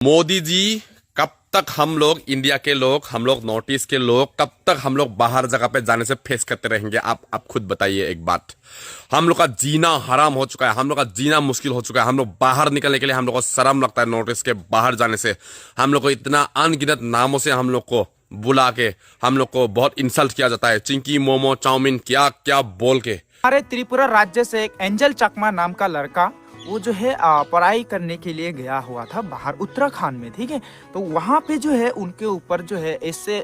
मोदी जी, कब तक हम लोग इंडिया के लोग, हम लोग नॉर्थ ईस्ट के लोग, कब तक हम लोग बाहर जगह पे जाने से फेस करते रहेंगे? आप खुद बताइए एक बात। हम लोग का जीना हराम हो चुका है, हम लोग का जीना मुश्किल हो चुका है। हम लोग बाहर निकलने के लिए हम लोग को शर्म लगता है। नॉर्थ ईस्ट के बाहर जाने से हम लोग को इतना अनगिनत नामों से हम लोग को बुला के हम लोग को बहुत इंसल्ट किया जाता है। चिंकी, मोमो, चाउमीन, क्या क्या बोल के। हमारे त्रिपुरा राज्य से एक एंजल चकमा नाम का लड़का, वो जो है पढ़ाई करने के लिए गया हुआ था बाहर उत्तराखंड में। ठीक है, तो वहाँ पे जो है उनके ऊपर जो है ऐसे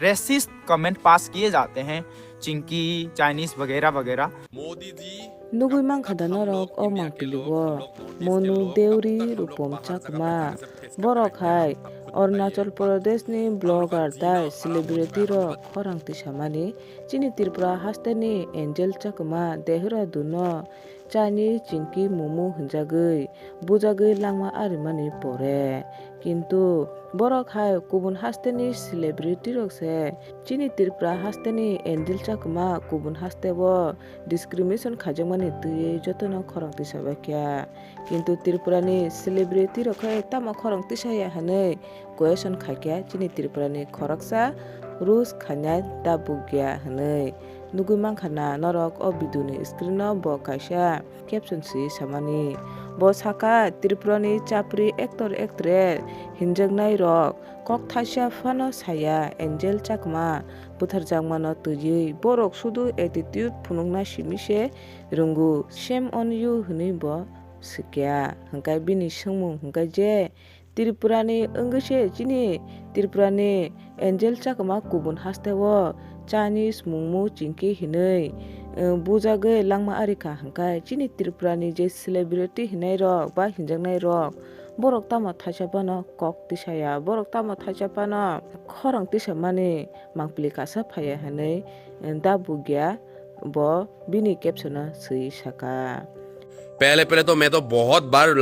रेसिस्ट कमेंट पास किए जाते हैं, चिंकी, चाइनीज वगैरह वगैरह। Modi ji, Nugui mang khadana rok o mang piliwo monu deuri rupom chakma borok hai Arunachal Pradesh ni blogger dai celebrity ro khorang tisamani chini Tripura haste ni Angel Chakma dehura duno Chinese Chinky Momo hunjagui bujagui langma arimani pore কিন্তু borok hai kubun haste ni celebrity rok se chini Tripura haste ni Angel Chakma kubun haste bo discrimination khajamani tui jotono khorang tisabakya কিন্তু ত্রিপুরানি celebrity রখায় তামা খরং তিসায়া হানে question খাইয়া চিনি ত্রিপুরানি খরকসা রুস খানায় দাবুগিয়া হানে নুগুই মাংখানা নরক ও বিদুনি screen ব কাইসা caption si samani bo saka ত্রিপুরানি Chapri actor actress hinjangnai rok kok thaisa phano saya Angel Chakma buthar jangmano tui borok sudu attitude phunungna simise rungu shame on you hini bo sikya hangkai bini sungmung hangkai je Tripurani engse chini Tripurani Angel Chakma kubun hasteo Chinese mungmu chingki hinai bujagai langma arika hangkai chini Tripurani je celebrity hinai rok ba hinjangnai rok borok tamo thaisapano kok tisaya borok tamo thaisapano khorang tisamani mangpili kasa phaya hanai dabugya bo bini caption sui saka पहले तो मैं तो बहुत बार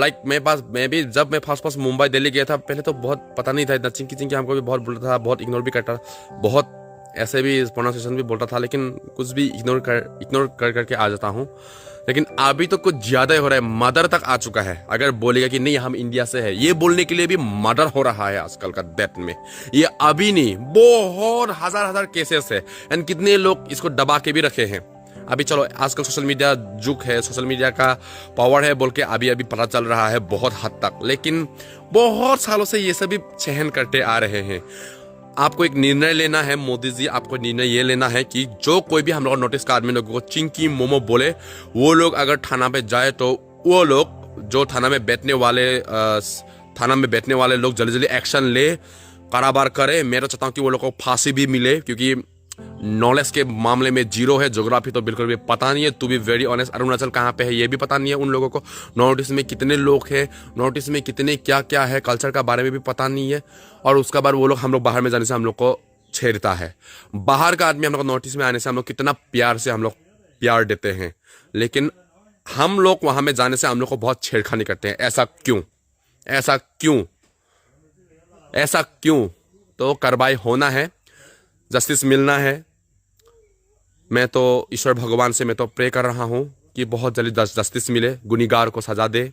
मैं भी जब मैं first Mumbai Delhi गया था, पहले तो बहुत पता नहीं था इतना। चिंकी चिंकी हमको भी बहुत बोलता था, बहुत इग्नोर भी करता था, बहुत ऐसे भी प्रोनाउंसिएशन भी बोलता था, लेकिन कुछ भी इग्नोर कर करके आ जाता हूँ। लेकिन अभी तो कुछ ज्यादा ही हो रहा है, मर्डर तक आ चुका है। अगर बोलेगा कि नहीं हम इंडिया से है, ये बोलने के लिए भी मर्डर हो रहा है आजकल का डेट में। ये अभी नहीं, बहुत हजार केसेस है, एंड कितने लोग इसको दबा के भी रखे हैं। अभी चलो आजकल सोशल मीडिया जुग है, सोशल मीडिया का पावर है बोल के अभी पता चल रहा है बहुत हद तक, लेकिन बहुत सालों से ये सभी सहन करते आ रहे हैं। आपको एक निर्णय लेना है मोदी जी, आपको निर्णय ये लेना है कि जो कोई भी हम लोग नोटिस का आदमी लोगों को चिंकी मोमो बोले, वो लोग अगर थाना पे जाए तो वो लोग जो थाना में बैठने वाले लोग जल्दी एक्शन ले, काराबार करे। मैं तो चाहता हूँ कि वो लोग को फांसी भी मिले, क्योंकि नॉलेज के मामले में जीरो है, ज्योग्राफी तो बिल्कुल भी पता नहीं है। To be very honest, Arunachal कहाँ पे है ये भी पता नहीं है उन लोगों को। नॉर्थ ईस्ट में कितने लोग हैं, नॉर्थ ईस्ट में कितने क्या क्या है, कल्चर का बारे में भी पता नहीं है। और उसका बाद वो लोग हम लोग बाहर में जाने से हम लोग को छेड़ता है। बाहर का आदमी हम लोग नॉर्थ ईस्ट में आने से हम लोग कितना प्यार से हम लोग प्यार देते हैं, लेकिन हम लोग वहां में जाने से हम लोग को बहुत छेड़खानी करते हैं। ऐसा क्यों? ऐसा क्यों? ऐसा क्यों? तो कार्रवाई होना है, जस्टिस मिलना है। मैं तो ईश्वर भगवान से मैं तो प्रे कर रहा हूँ कि बहुत जल्दी जस्टिस मिले, गुनहगार को सजा दे।